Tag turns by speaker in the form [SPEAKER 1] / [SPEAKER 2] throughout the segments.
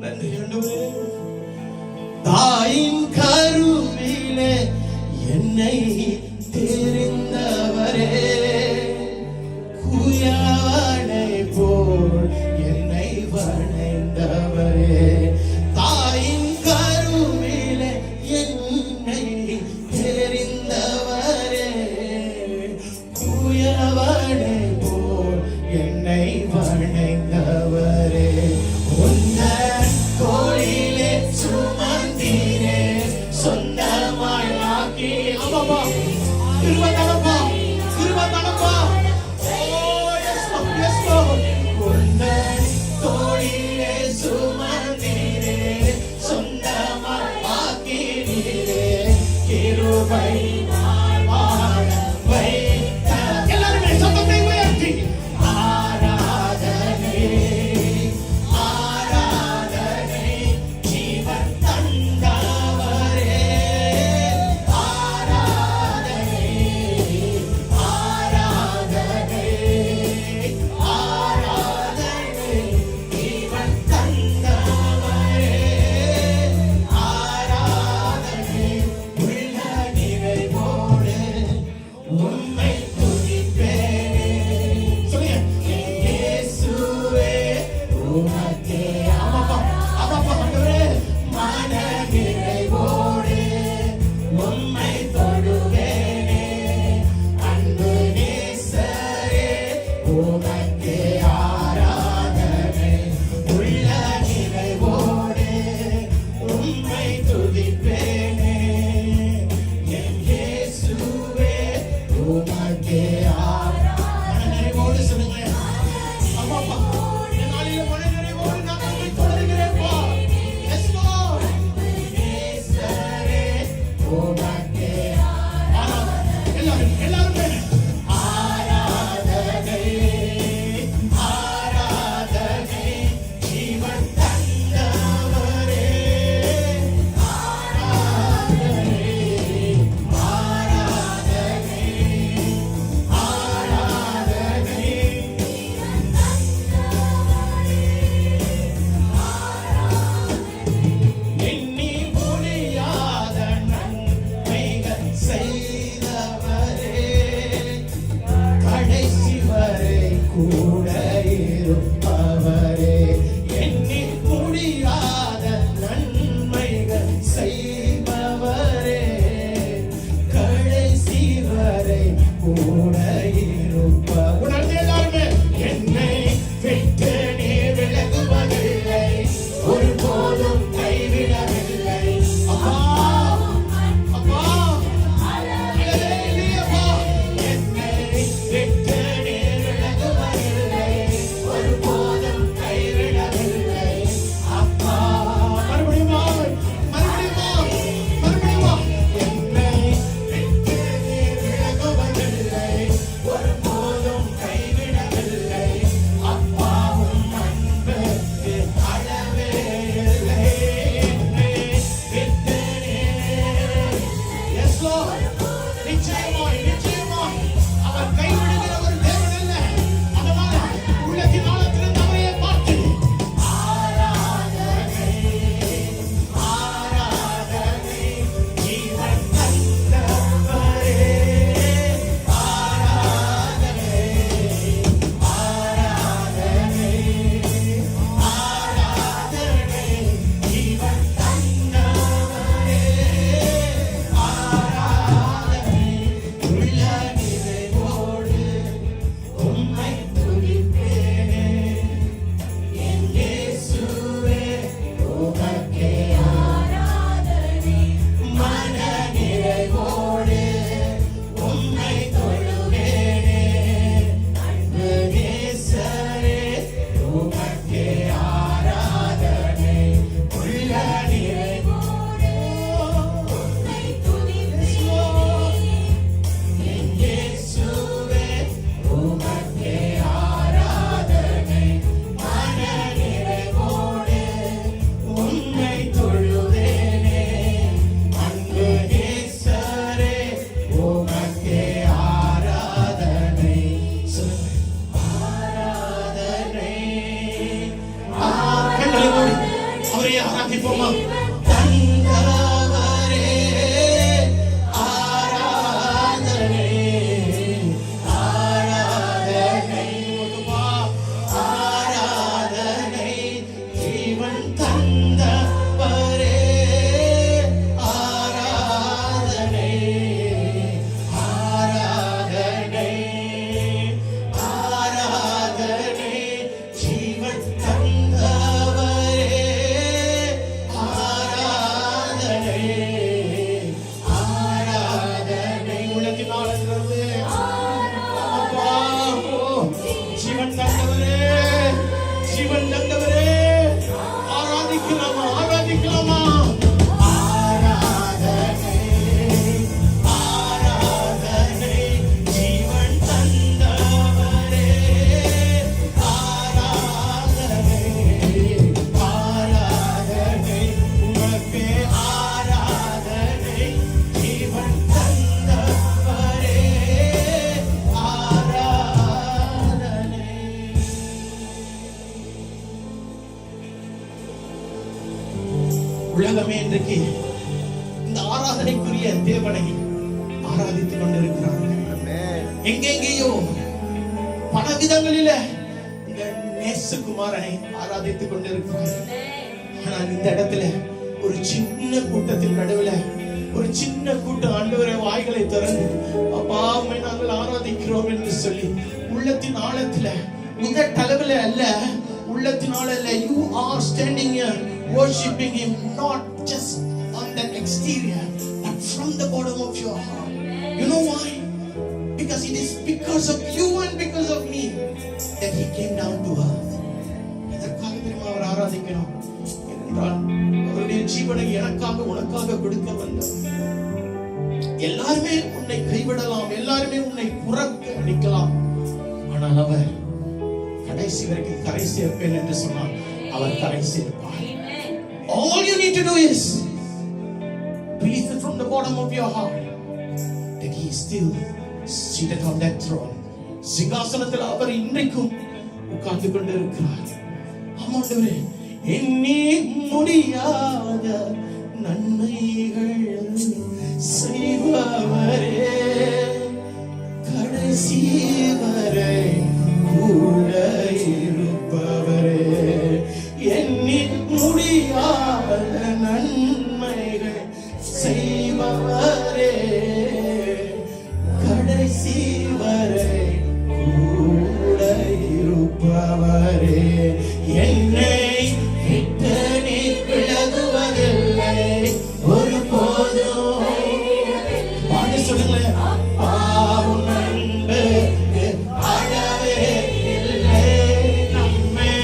[SPEAKER 1] நன்றி ஆண்டவரே. தாயின் கருவிலே என்னை தெரிந்தவரே, குயவனை போல் என்னை வணைந்தவரே. தாயின் கருவிலே என்னை தெரிந்தவரே, குயவனை போல் என்னை வணைந்தவரே. உந்தன் தோளிலே சுமந்தீரே, சொந்தமாய் ஆக்கி. ஆமாப்பா, கிருபை தாங்கப்பா, கிருபை தாங்க. ஆராதிப்போமா? தந்தவரே ஆராதனை, ஆராதனை உமக்குப்பா, ஆராதனை. ஜீவன் தந்தவரே ஆராதனை, ஆராதனை, ஆராதனை. ஜீவன் தந்தவரே ஆராதனை, ஆராதனை. உள்ளத்தினாலிருந்து அப்பா, ஜீவன் தந்தவரே, ஜீவன் தந்தவரே ஆராதிக்கலாமா? ஆராதிக்கலாமா? ஆராதனை, ஆராதனை. ஜீவன் தந்தவரே ஆராதனை, ஆராதனை. உமக்கே ஆராதனை. ஜீவன் தந்தவரே ஆராதனை. உலகமே இன்றைக்கு இந்த ஆராதனைக்குரிய தேவனை ஆராதித்துக் கொண்டிருக்கிறார்கள். எங்கெங்கேயோ பல விதங்களில இந்த நேசகுமாரனை ஆராதித்துக் கொண்டிருக்கிறார்கள். ஆனால் இந்த இடத்துல ஒரு சின்ன கூட்டத்தின் நடுவுல ஒரு சின்ன கூட்டம் ஆண்டவரே வாய்களை திறந்து அப்பா உம்மை நாங்கள் ஆராதிக்கிறோம் என்று சொல்லி உள்ளத்தின் ஆழத்துல உதட்டளவுல அல்ல, உள்ளத்தின் ஆழத்துல you are standing here worshiping him, not just on the exterior but from the bottom of your heart. You know why? Because it is because of you and because of me that he came down to earth. இதற்காக திரும்ப அவர் ஆராதிக்கணும் என்றால் அவருடைய ஜீவனை எனக்காக உனக்காக கொடுக்க வந்தார். எல்லாருமே உன்னை கைவிடலாம், எல்லாருமே உன்னை புறக்கணிக்கலாம், ஆனால் அவர் கடைசி வரைக்கும் கரை சேர்ப்பேன் என்று சொன்னார். அவர் கரை சேர்ப்பார். All you need to do is believe it from the bottom of your heart that he is still seated on that throne. சிங்காசனத்தில் அவர் இன்றைக்கும் உட்கார்ந்து கொண்டிருக்கிறார். ஆமாண்டவரே, எண்ணி முடியாத நன்மைகள் செய்பவரே, கடைசி வரை கூட இருப்பவரே, எண்ணி முடியாத நன்மைகள் செய்பவரே, கடைசி வரை கூட இருப்பவரே, என்னை விட்டு நீ விலகுவதில்லை ஒரு போதும். பாடி சொல்லுங்களேன். பாவும் அன்புக்கு அளவே இல்லை, நம்மை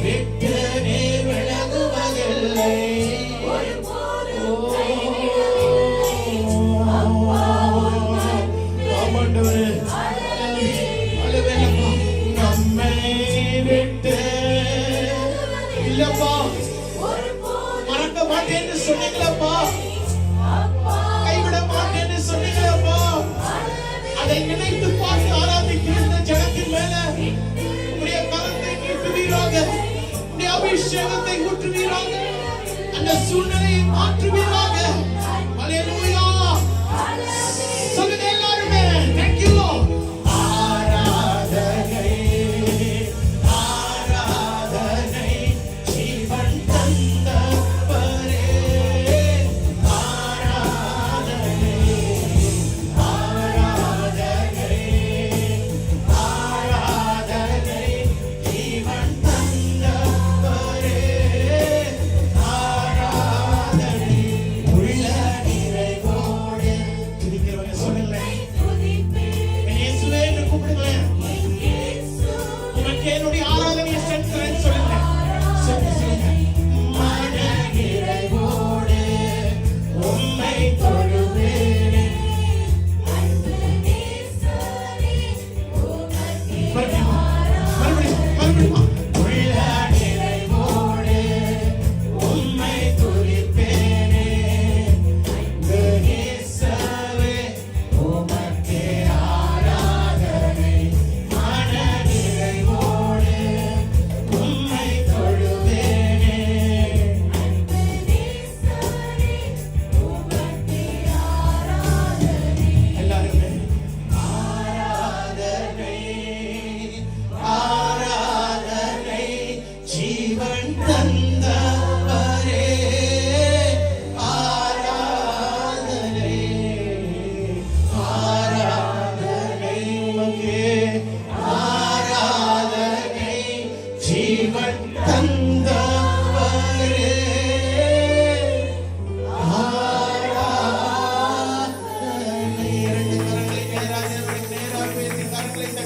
[SPEAKER 1] விட்டு நீ விலகுவதில்லை ஒரு போதும். ஆமாண்டவரே, அளவே இல்லப்பா, நம்மை விட்டு இல்லப்பா, மறக்க மாட்டேன்னு சொன்னீங்களப்பா, கைவிட மாட்டேன்னு சொன்னீங்களப்பா. அதை நினைத்து பார்த்து ஆராதிக்கிற இந்த ஜனத்தின் மேல உம்முடைய கரத்தை நீட்டுவீராக, உம்முடைய அபிஷேகத்தை ஊற்றுவீராக, அந்த சூழ்நிலையை மாற்றுவீராக.